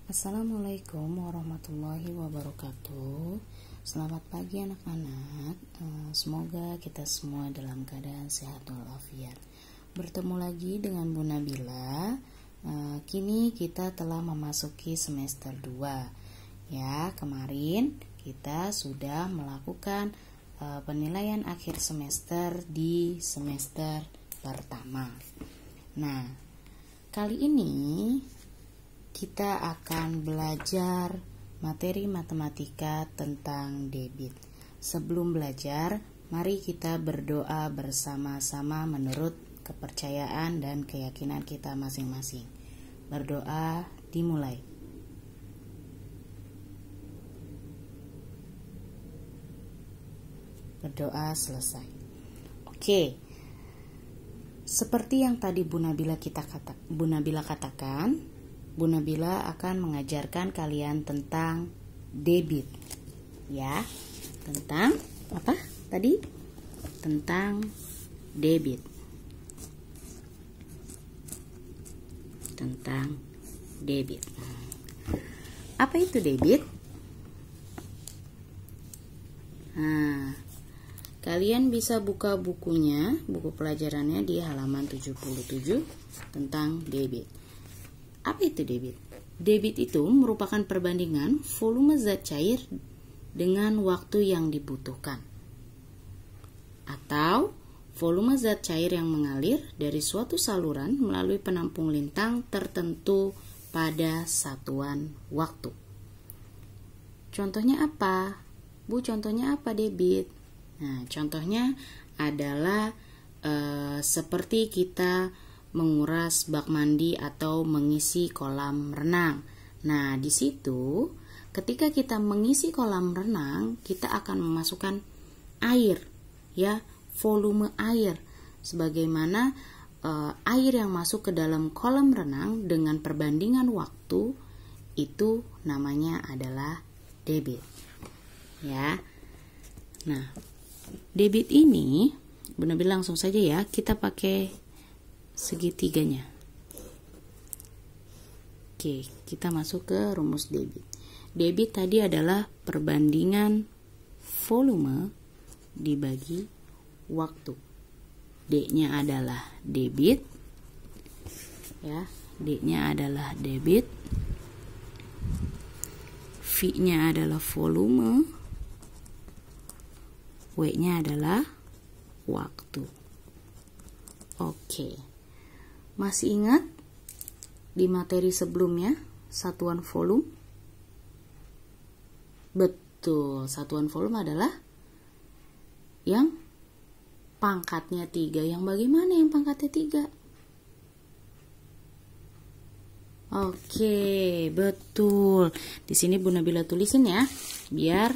Assalamualaikum warahmatullahi wabarakatuh. Selamat pagi anak-anak. Semoga kita semua dalam keadaan sehat walafiat. Bertemu lagi dengan Bu Nabila. Kini kita telah memasuki semester 2. Ya, kemarin kita sudah melakukan penilaian akhir semester di semester pertama. Nah, kali ini kita akan belajar materi matematika tentang debit. Sebelum belajar, mari kita berdoa bersama-sama menurut kepercayaan dan keyakinan kita masing-masing. Berdoa dimulai. Berdoa selesai. Oke. Seperti yang tadi Bu Nabila katakan, Bu Nabila akan mengajarkan kalian tentang debit. Ya, tentang apa tadi? Tentang debit. Tentang debit. Apa itu debit? Nah, kalian bisa buka bukunya, buku pelajarannya di halaman 77 tentang debit. Apa itu debit? Debit itu merupakan perbandingan volume zat cair dengan waktu yang dibutuhkan, atau volume zat cair yang mengalir dari suatu saluran melalui penampung lintang tertentu pada satuan waktu. Contohnya apa? Bu, contohnya apa debit? Nah, contohnya adalah seperti kita menguras bak mandi atau mengisi kolam renang. Nah, di situ ketika kita mengisi kolam renang, kita akan memasukkan air, ya, volume air. Sebagaimana air yang masuk ke dalam kolam renang dengan perbandingan waktu, itu namanya adalah debit. Ya. Nah, debit ini benar-benar langsung saja ya, kita pakai segitiganya. Oke, kita masuk ke rumus debit. Debit tadi adalah perbandingan volume dibagi waktu. D-nya adalah debit. Ya, D-nya adalah debit. V-nya adalah volume. W-nya adalah waktu. Oke. Masih ingat di materi sebelumnya satuan volume? Betul, satuan volume adalah yang pangkatnya 3. Yang bagaimana yang pangkatnya 3? Oke, betul. Di sini Bu Nabila tulisin ya, biar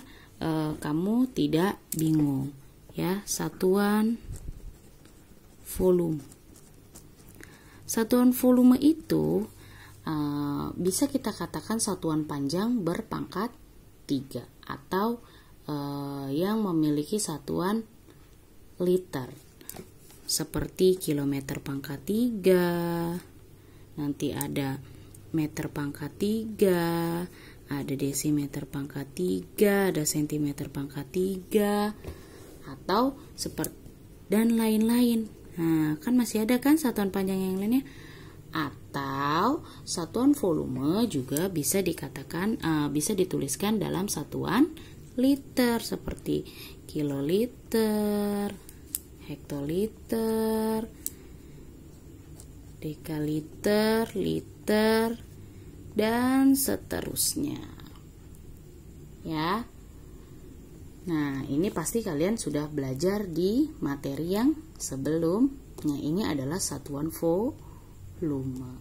kamu tidak bingung. Ya, satuan volume. Satuan volume itu bisa kita katakan satuan panjang berpangkat 3 atau yang memiliki satuan liter. Seperti kilometer pangkat 3, nanti ada meter pangkat 3, ada desimeter pangkat 3, ada sentimeter pangkat 3, atau seperti dan lain-lain. Nah, kan masih ada kan satuan panjang yang lainnya? Atau satuan volume juga bisa dikatakan bisa dituliskan dalam satuan liter seperti kiloliter, hektoliter, dekaliter, liter, dan seterusnya. Ya. Nah, ini pasti kalian sudah belajar di materi yang sebelumnya. Ini adalah satuan volume.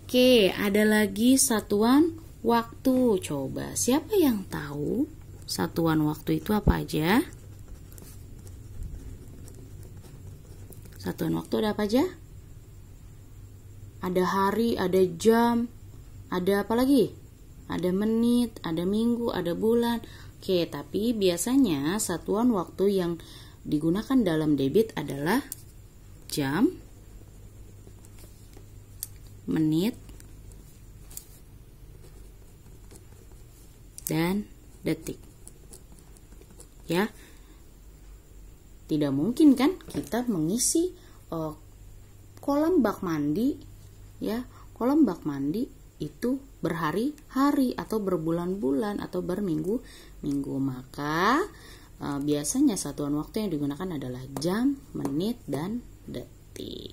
Oke, ada lagi satuan waktu. Coba, siapa yang tahu satuan waktu itu apa aja? Satuan waktu ada apa aja? Ada hari, ada jam, ada apa lagi? Ada menit, ada minggu, ada bulan. Oke, tapi biasanya satuan waktu yang digunakan dalam debit adalah jam, menit, dan detik. Ya. Tidak mungkin kan kita mengisi kolam bak mandi, ya. Kolam bak mandi itu berhari-hari atau berbulan-bulan atau berminggu-minggu. Maka biasanya satuan waktu yang digunakan adalah jam, menit, dan detik.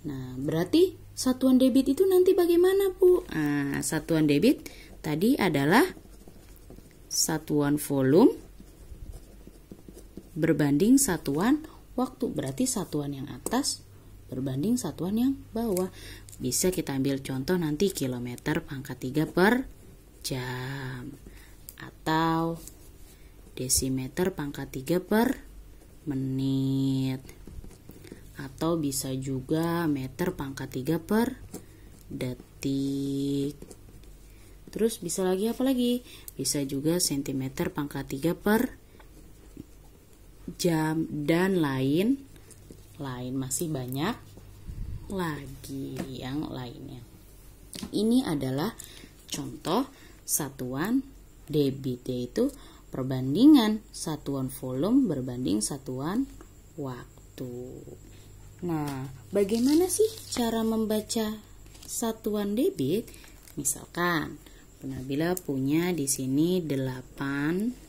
Nah, berarti satuan debit itu nanti bagaimana, Bu? Nah, satuan debit tadi adalah satuan volume berbanding satuan waktu. Berarti satuan yang atas berbanding satuan yang bawah. Bisa kita ambil contoh nanti kilometer pangkat 3 per jam. Atau desimeter pangkat 3 per menit. Atau bisa juga meter pangkat 3 per detik. Terus bisa lagi apa lagi? Bisa juga sentimeter pangkat 3 per jam dan lain masih banyak lagi yang lainnya. Ini adalah contoh satuan debit, yaitu perbandingan satuan volume berbanding satuan waktu. Nah, bagaimana sih cara membaca satuan debit? Misalkan Bu Nabila punya di sini 8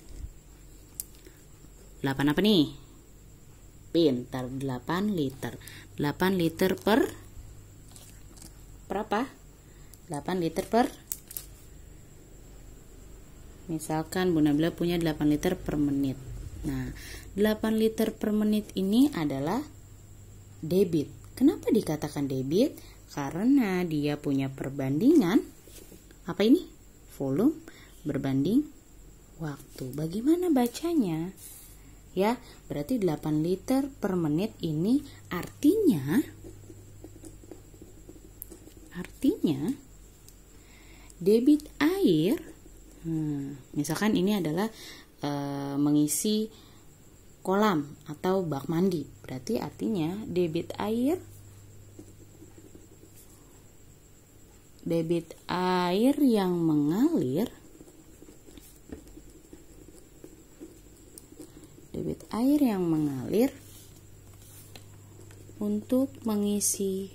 apa nih? Pintar, 8 liter. 8 liter per berapa? 8 liter per, misalkan Bu Nabila punya 8 liter per menit. Nah, 8 liter per menit ini adalah debit. Kenapa dikatakan debit? Karena dia punya perbandingan apa ini? Volume berbanding waktu. Bagaimana bacanya? Ya, berarti 8 liter per menit ini artinya debit air, misalkan ini adalah mengisi kolam atau bak mandi. Berarti artinya debit air yang mengalir untuk mengisi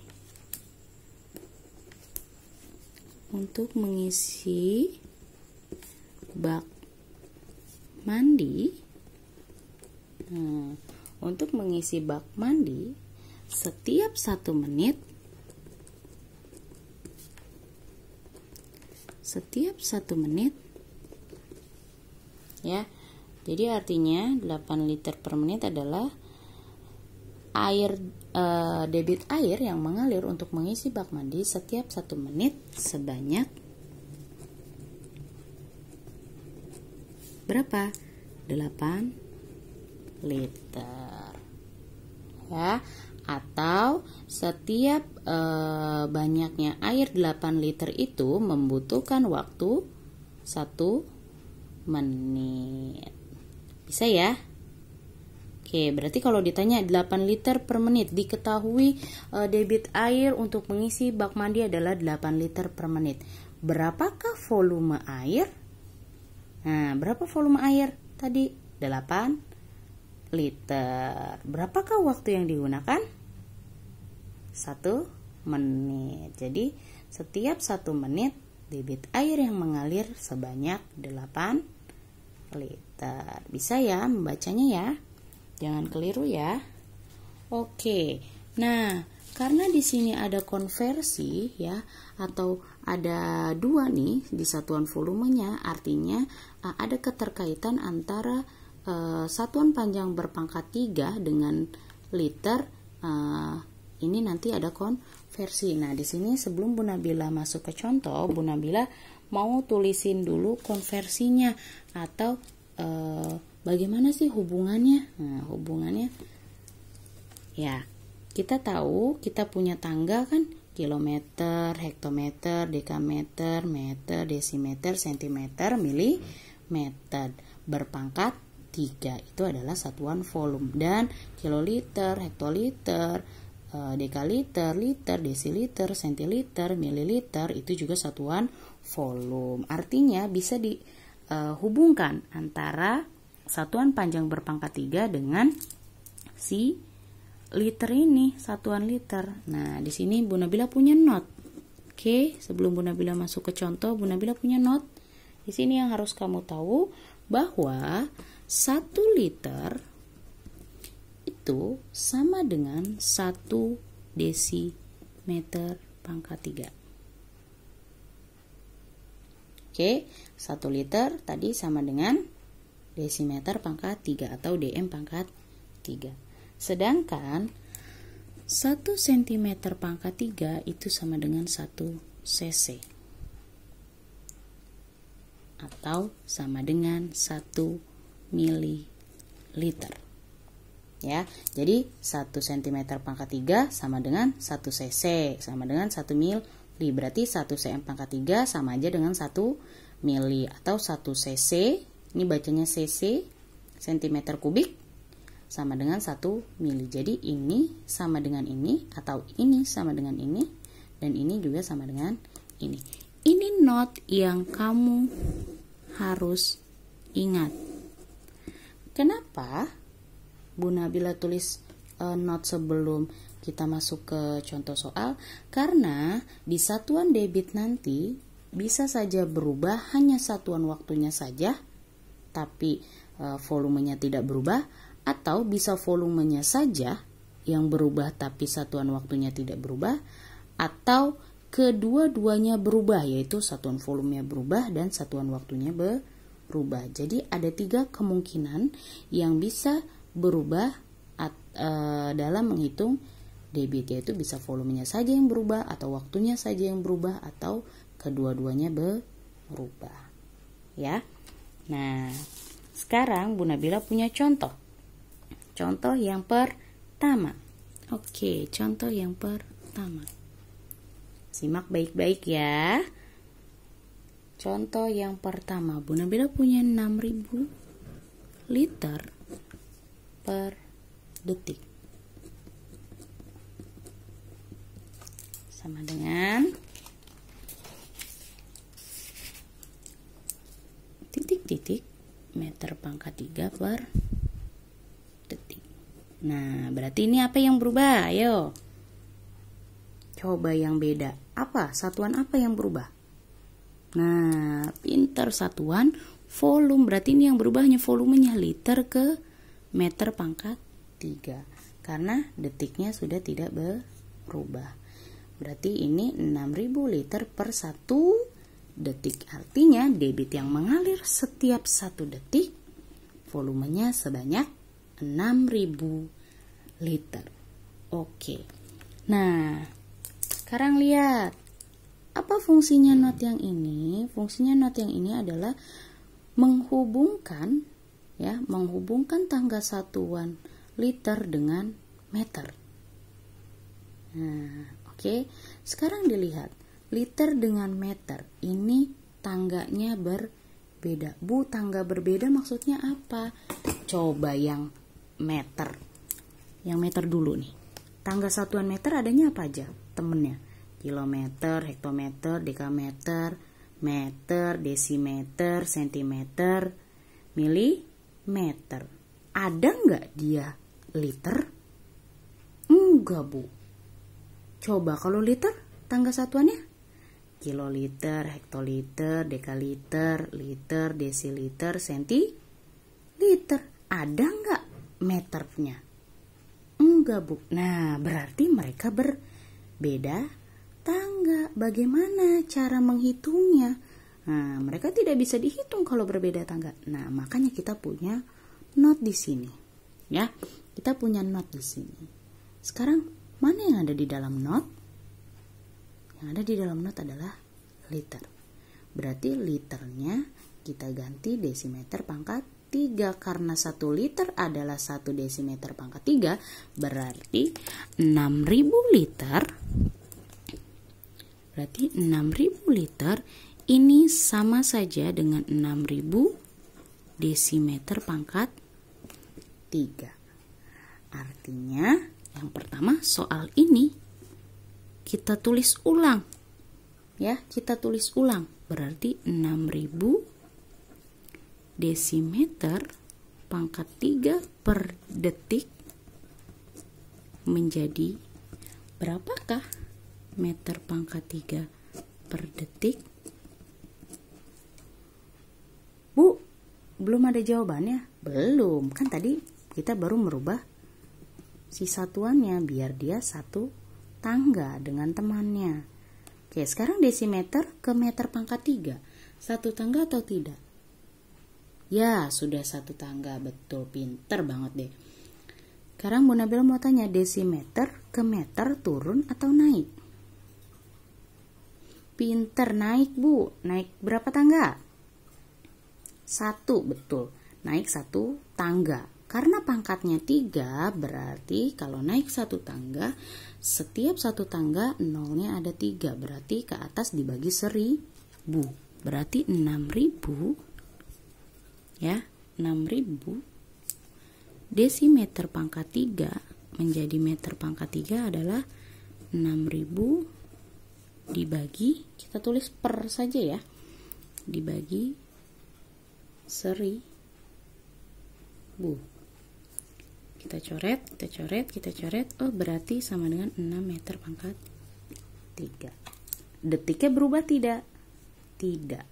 bak mandi. Untuk mengisi bak mandi setiap 1 menit ya. Jadi artinya 8 liter per menit adalah debit air yang mengalir untuk mengisi bak mandi setiap 1 menit sebanyak berapa? 8 liter. Ya, atau setiap banyaknya air 8 liter itu membutuhkan waktu 1 menit. Bisa ya? Oke, berarti kalau ditanya 8 liter per menit, diketahui debit air untuk mengisi bak mandi adalah 8 liter per menit. Berapakah volume air? Nah, berapa volume air tadi? 8 liter. Berapakah waktu yang digunakan? 1 menit. Jadi, setiap 1 menit debit air yang mengalir sebanyak 8 liter. Bisa ya membacanya ya? Jangan keliru ya. Oke. Nah, karena di sini ada konversi ya, atau ada 2 nih di satuan volumenya, artinya ada keterkaitan antara satuan panjang berpangkat 3 dengan liter. Ini nanti ada konversi. Nah, di sini sebelum Bu Nabila masuk ke contoh, Bu Nabila mau tulisin dulu konversinya atau bagaimana sih hubungannya? Nah, hubungannya ya, kita tahu kita punya tangga kan, kilometer, hektometer, dekameter, meter, desimeter, sentimeter, milimeter. Berpangkat 3 itu adalah satuan volume, dan kiloliter, hektoliter, dekaliter, liter, desiliter, sentiliter, mililiter itu juga satuan volume. Artinya bisa hubungkan antara satuan panjang berpangkat 3 dengan si liter ini, satuan liter. Nah, di sini Bu Nabila punya not. Oke, sebelum Bu Nabila masuk ke contoh, Bu Nabila punya not. Di sini yang harus kamu tahu bahwa 1 liter itu sama dengan 1 desimeter pangkat 3. Oke, 1 liter tadi sama dengan desimeter pangkat 3 atau dm pangkat 3. Sedangkan 1 cm pangkat 3 itu sama dengan 1 cc. Atau sama dengan 1 mililiter. Ya, jadi 1 cm pangkat 3 sama dengan 1 cc, sama dengan 1 mili. Berarti 1 cm pangkat 3 sama aja dengan 1 mili atau 1 cc. Ini bacanya cc, cm kubik, sama dengan 1 mili. Jadi ini sama dengan ini, atau ini sama dengan ini, dan ini juga sama dengan ini. Ini not yang kamu harus ingat. Kenapa Bu Nabila tulis not sebelum kita masuk ke contoh soal? Karena di satuan debit nanti bisa saja berubah hanya satuan waktunya saja, tapi volumenya tidak berubah, atau bisa volumenya saja yang berubah tapi satuan waktunya tidak berubah, atau kedua-duanya berubah, yaitu satuan volumenya berubah dan satuan waktunya berubah. Jadi ada 3 kemungkinan yang bisa berubah dalam menghitung debit, yaitu bisa volumenya saja yang berubah, atau waktunya saja yang berubah, atau kedua-duanya berubah. Ya. Nah, sekarang Bu Nabila punya contoh. Contoh yang pertama. Oke, contoh yang pertama. Simak baik-baik ya. Contoh yang pertama, Bu Nabila punya 6.000 liter per detik. Sama dengan titik-titik meter pangkat 3 per detik. Nah, berarti ini apa yang berubah? Ayo. Coba yang beda. Apa? Satuan apa yang berubah? Nah, pinter, satuan volume. Berarti ini yang berubah hanya volumenya, liter ke meter pangkat 3. Karena detiknya sudah tidak berubah. Berarti ini 6.000 liter per 1 detik. Artinya debit yang mengalir setiap 1 detik volumenya sebanyak 6.000 liter. Oke. Nah, sekarang lihat. Apa fungsinya not yang ini? Fungsinya not yang ini adalah menghubungkan tangga satuan liter dengan meter. Nah, oke. Sekarang dilihat, liter dengan meter ini tangganya berbeda. Bu, tangga berbeda maksudnya apa? Coba yang meter. Yang meter dulu nih. Tangga satuan meter adanya apa aja temennya? Kilometer, hektometer, dekameter, meter, desimeter, sentimeter, milimeter. Ada nggak dia liter? Enggak, Bu. Coba kalau liter, tangga satuannya? Kiloliter, hektoliter, dekaliter, liter, desiliter, sentiliter. Ada nggak meternya? Enggak, Bu. Nah, berarti mereka berbeda tangga. Bagaimana cara menghitungnya? Nah, mereka tidak bisa dihitung kalau berbeda tangga. Nah, makanya kita punya not di sini. Ya, kita punya not di sini. Sekarang, mana yang ada di dalam not? Yang ada di dalam not adalah liter. Berarti liternya kita ganti desimeter pangkat 3. Karena 1 liter adalah 1 desimeter pangkat 3, berarti 6.000 liter. Berarti 6.000 liter ini sama saja dengan 6.000 desimeter pangkat 3. Artinya yang pertama soal ini kita tulis ulang. Ya, kita tulis ulang. Berarti 6.000 desimeter pangkat 3 per detik menjadi berapakah meter pangkat 3 per detik? Bu, belum ada jawabannya? Belum, kan tadi kita baru merubah si satuannya biar dia satu tangga dengan temannya. Oke, sekarang desimeter ke meter pangkat 3. Satu tangga atau tidak? Ya, sudah satu tangga. Betul, pinter banget deh. Sekarang Bu Nabila mau tanya, desimeter ke meter turun atau naik? Pinter, naik Bu. Naik berapa tangga? 1, betul. Naik 1 tangga. Karena pangkatnya 3, berarti kalau naik 1 tangga, setiap 1 tangga nolnya ada 3. Berarti ke atas dibagi 1000. Berarti 6000. Ya, 6000. Desimeter pangkat 3 menjadi meter pangkat 3 adalah 6000 dibagi, kita tulis per saja ya, dibagi 1000. Kita coret. Oh, berarti sama dengan 6 meter pangkat 3. Detiknya berubah tidak? Tidak.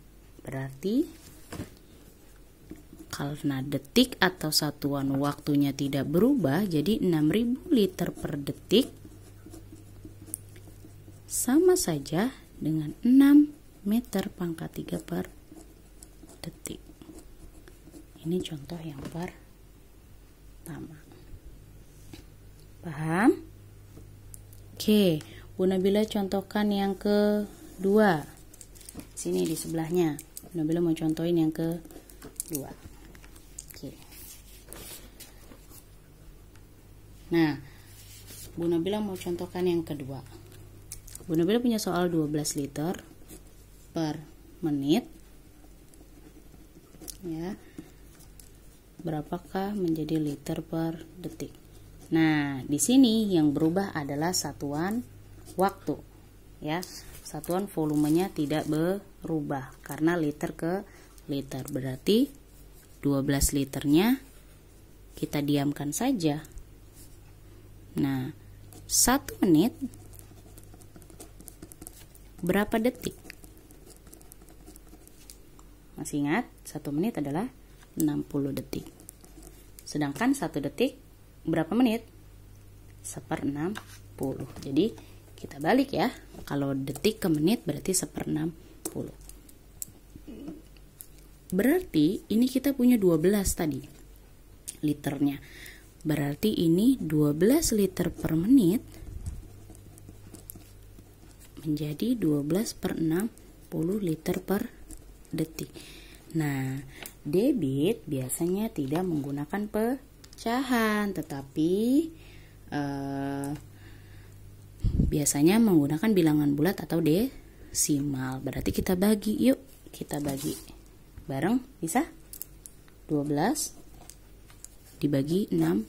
Berarti karena detik atau satuan waktunya tidak berubah, jadi 6000 liter per detik sama saja dengan 6 meter pangkat 3 per detik. Ini contoh yang pertama. Paham? Oke, Bu Nabila contohkan yang kedua. Sini di sebelahnya. Bu Nabila mau contohin yang kedua. Oke. Nah, Bu Nabila mau contohkan yang kedua. Bu Nabila punya soal 12 liter per menit. Ya. Berapakah menjadi liter per detik? Nah, di sini yang berubah adalah satuan waktu. Ya, satuan volumenya tidak berubah karena liter ke liter. Berarti 12 liternya kita diamkan saja. Nah, 1 menit berapa detik? Masih ingat? 1 menit adalah 60 detik. Sedangkan 1 detik berapa menit? 1/60. Jadi kita balik ya. Kalau detik ke menit berarti 1/60. Berarti ini kita punya 12 tadi liternya. Berarti ini 12 liter per menit menjadi 12/60 liter per detik. Nah, debit biasanya tidak menggunakan pecahan, tetapi biasanya menggunakan bilangan bulat atau desimal. Berarti kita bagi, yuk kita bagi bareng, bisa? 12 dibagi 60.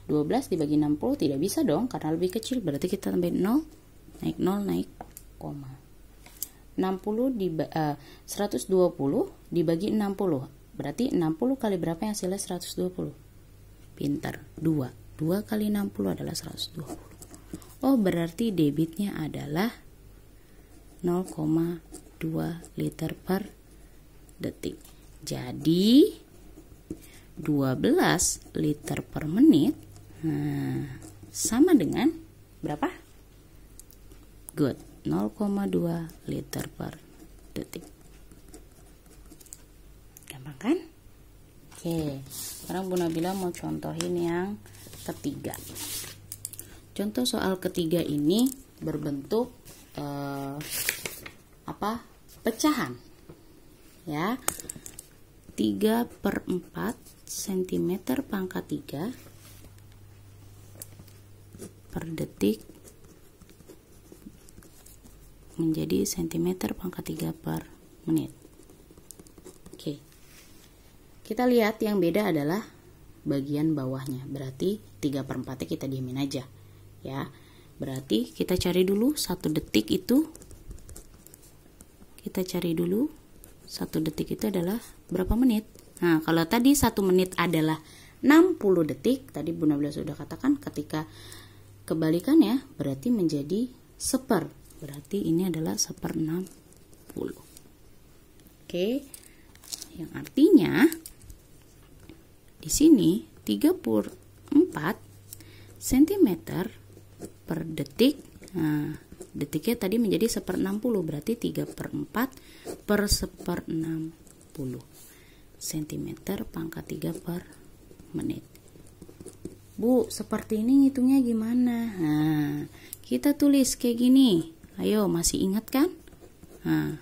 12 dibagi 60 tidak bisa dong karena lebih kecil, berarti kita tambahin 0, naik koma. 120 dibagi 60. Berarti 60 kali berapa yang hasilnya 120? Pintar. 2 kali 60 adalah 120. Oh, berarti debitnya adalah 0,2 liter per detik. Jadi 12 liter per menit sama dengan berapa? Good. 0,2 liter per detik. Gampang kan? Oke, sekarang Bu Nabila mau contohin yang ketiga. Contoh soal ketiga ini berbentuk pecahan. Ya. 3/4 cm pangkat 3 per detik menjadi cm pangkat 3 per menit. Oke. Kita lihat yang beda adalah bagian bawahnya. Berarti 3/4-nya kita diamin aja. Ya. Berarti kita cari dulu 1 detik itu. Kita cari dulu 1 detik itu adalah berapa menit? Nah, kalau tadi 1 menit adalah 60 detik, tadi Bu Nabila sudah katakan, ketika kebalikannya berarti menjadi seper. Berarti ini adalah 1/60. Oke. Yang artinya di sini 34 cm per detik. Nah, detiknya tadi menjadi 1/60, berarti 3/4 per 1/60 cm pangkat 3 per menit. Bu, seperti ini ngitungnya gimana? Nah, kita tulis kayak gini. Ayo, masih ingat kan? Nah,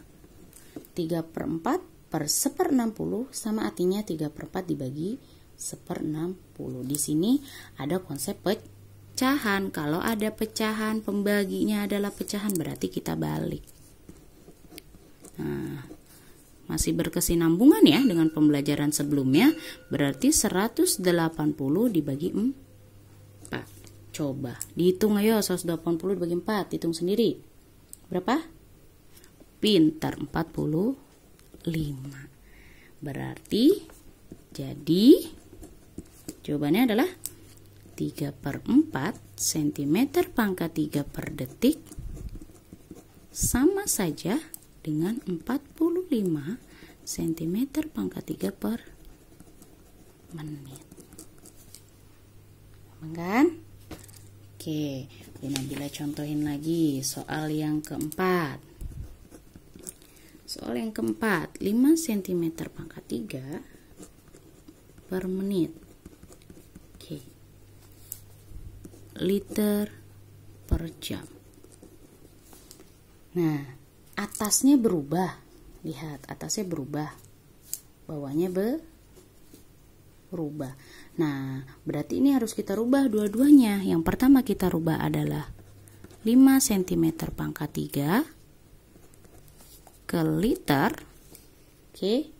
3/4 per 1/60 sama artinya 3/4 dibagi 1/60. Di sini ada konsep pecahan. Kalau ada pecahan, pembaginya adalah pecahan, berarti kita balik. Nah, masih berkesinambungan ya dengan pembelajaran sebelumnya, berarti 180 dibagi 4. Coba dihitung, ayo. 180 dibagi 4, hitung sendiri. Berapa? Pintar, 45. Berarti jadi jawabannya adalah 3/4 cm pangkat 3 per detik sama saja dengan 45 cm pangkat 3 per menit. Gampang kan? Oke, Bu Nabila contohin lagi soal yang keempat. Soal yang keempat, 5 cm pangkat 3 per menit. Oke. Liter per jam. Nah, atasnya berubah. Lihat, atasnya berubah. Bawahnya berubah. Nah, berarti ini harus kita rubah dua-duanya. Yang pertama kita rubah adalah 5 cm pangkat 3 ke liter. Oke.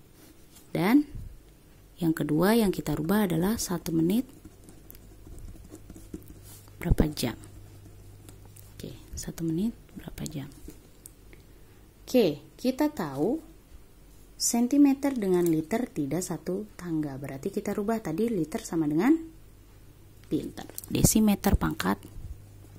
Dan yang kedua yang kita rubah adalah 1 menit berapa jam. Oke, 1 menit berapa jam. Oke, kita tahu sentimeter dengan liter tidak satu tangga. Berarti kita rubah tadi liter sama dengan pintar. Desimeter pangkat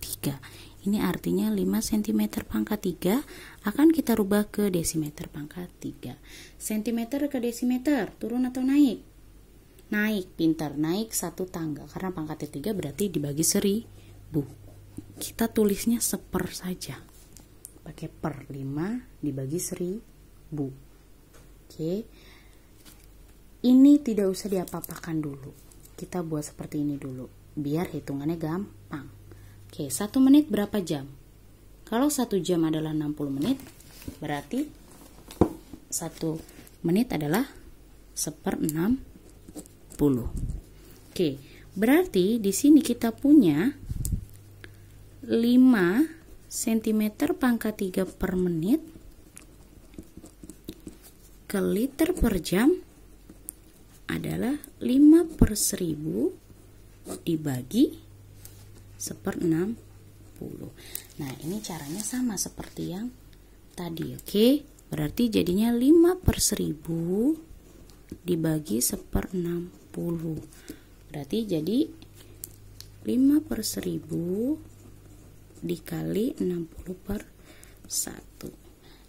3. Ini artinya 5 cm pangkat 3 akan kita rubah ke desimeter pangkat 3. Sentimeter ke desimeter, turun atau naik? Naik, pintar. Naik 1 tangga. Karena pangkatnya 3 berarti dibagi 1000. Kita tulisnya seper saja. Pakai per 5 dibagi 1000. Oke. Ini tidak usah diapa-apakan dulu. Kita buat seperti ini dulu. Biar hitungannya gampang. Oke, 1 menit berapa jam? Kalau 1 jam adalah 60 menit, berarti 1 menit adalah 1/60. Oke, berarti di sini kita punya 5 cm pangkat 3 per menit ke liter per jam adalah 5/1000 dibagi 1/60. Nah, ini caranya sama seperti yang tadi, oke? Berarti jadinya 5/1000 dibagi 1/60. Berarti jadi 5/1000 dikali 60/1.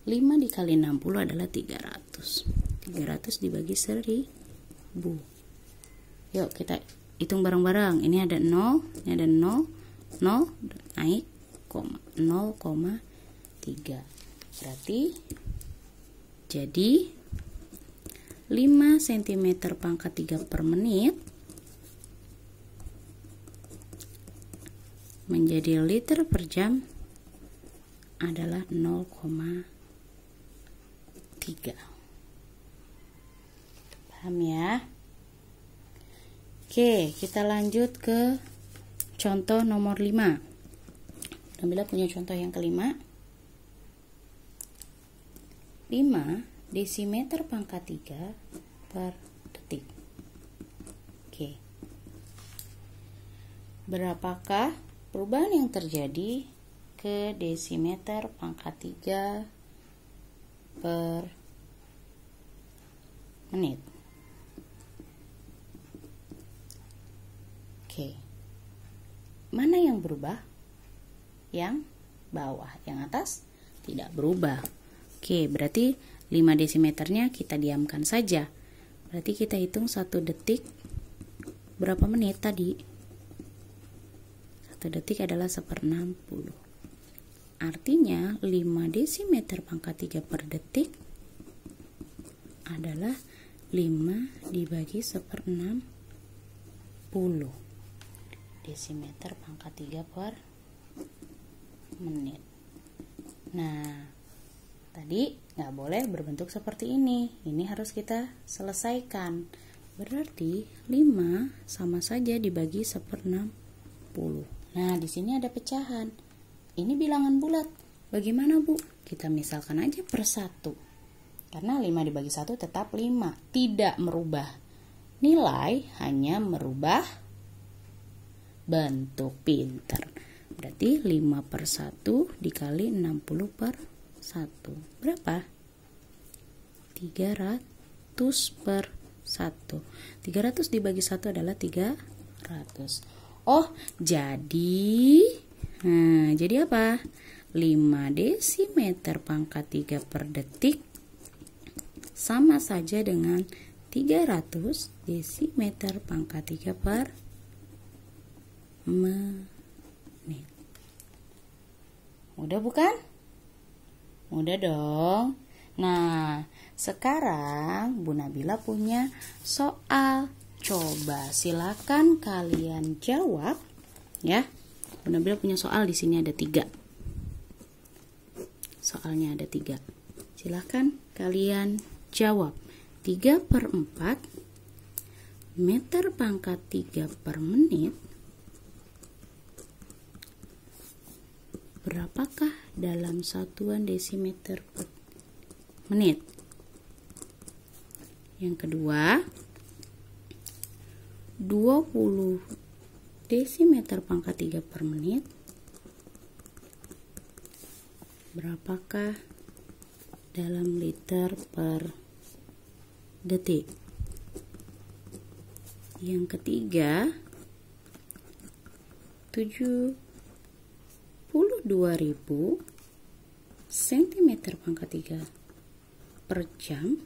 5 dikali 60 adalah 300. 300 dibagi 1000. Yuk kita hitung bareng-bareng. Ini ada 0, ini ada 0, 0 naik, 0,3. Berarti jadi 5 cm pangkat 3 per menit menjadi liter per jam adalah 0,3. Paham ya? Oke, kita lanjut ke contoh nomor 5. Nabila punya contoh yang kelima. 5 desimeter pangkat 3 per detik. Oke. Berapakah perubahan yang terjadi ke desimeter pangkat 3 per menit. Oke. Mana yang berubah? Yang bawah. Yang atas tidak berubah. Oke, berarti 5 desimeternya kita diamkan saja. Berarti kita hitung 1 detik berapa menit tadi? 1 detik adalah 1/60. Artinya 5 desimeter pangkat 3 per detik adalah 5 dibagi 1/60 desimeter pangkat 3 per menit. Nah, tadi nggak boleh berbentuk seperti ini. Ini harus kita selesaikan. Berarti 5 sama saja dibagi 1/60. Nah, di sini ada pecahan. Ini bilangan bulat. Bagaimana, Bu? Kita misalkan aja per 1. Karena 5 dibagi 1 tetap 5. Tidak merubah nilai, hanya merubah bentuk. Pintar. Berarti 5 per 1 dikali 60 per 1. Berapa? 300 per 1. 300 dibagi 1 adalah 300. Oh, jadi apa? 5 desimeter pangkat 3 per detik sama saja dengan 300 desimeter pangkat 3 per menit. Mudah bukan? Mudah dong. Nah, sekarang Bu Nabila punya soal. Coba silakan kalian jawab ya. Bu Nabila punya soal, di sini ada 3. Soalnya ada 3. Silakan kalian jawab. 3/4 meter pangkat 3 per menit berapakah dalam satuan desimeter per menit? Yang kedua, 20 desimeter pangkat 3 per menit berapakah dalam liter per detik? Yang ketiga, 72.000 cm pangkat 3 per jam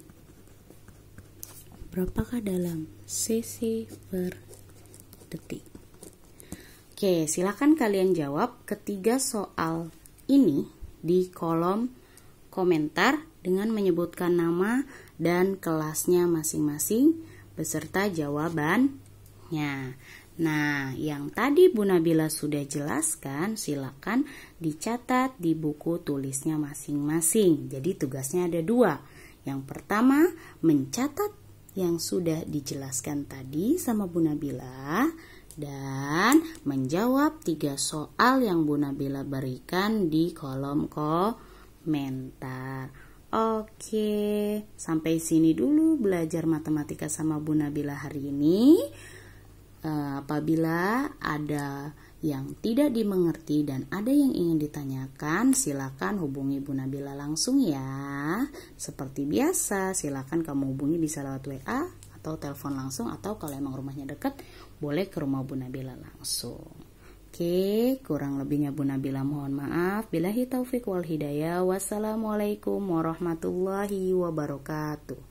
berapakah dalam cc per detik? Oke, silakan kalian jawab ketiga soal ini di kolom komentar dengan menyebutkan nama dan kelasnya masing-masing beserta jawabannya. Nah, yang tadi Bu Nabila sudah jelaskan, silakan dicatat di buku tulisnya masing-masing. Jadi tugasnya ada 2. Yang pertama, mencatat yang sudah dijelaskan tadi sama Bu Nabila dan menjawab 3 soal yang Bu Nabila berikan di kolom komentar. Oke, sampai sini dulu belajar matematika sama Bu Nabila hari ini. Apabila ada yang tidak dimengerti dan ada yang ingin ditanyakan, silakan hubungi Bu Nabila langsung ya. Seperti biasa, silakan kamu hubungi bisa lewat WA atau telepon langsung, atau kalau emang rumahnya dekat, boleh ke rumah Bu Nabila langsung. Oke, kurang lebihnya Bu Nabila mohon maaf. Billahi taufik wal hidayah. Wassalamualaikum warahmatullahi wabarakatuh.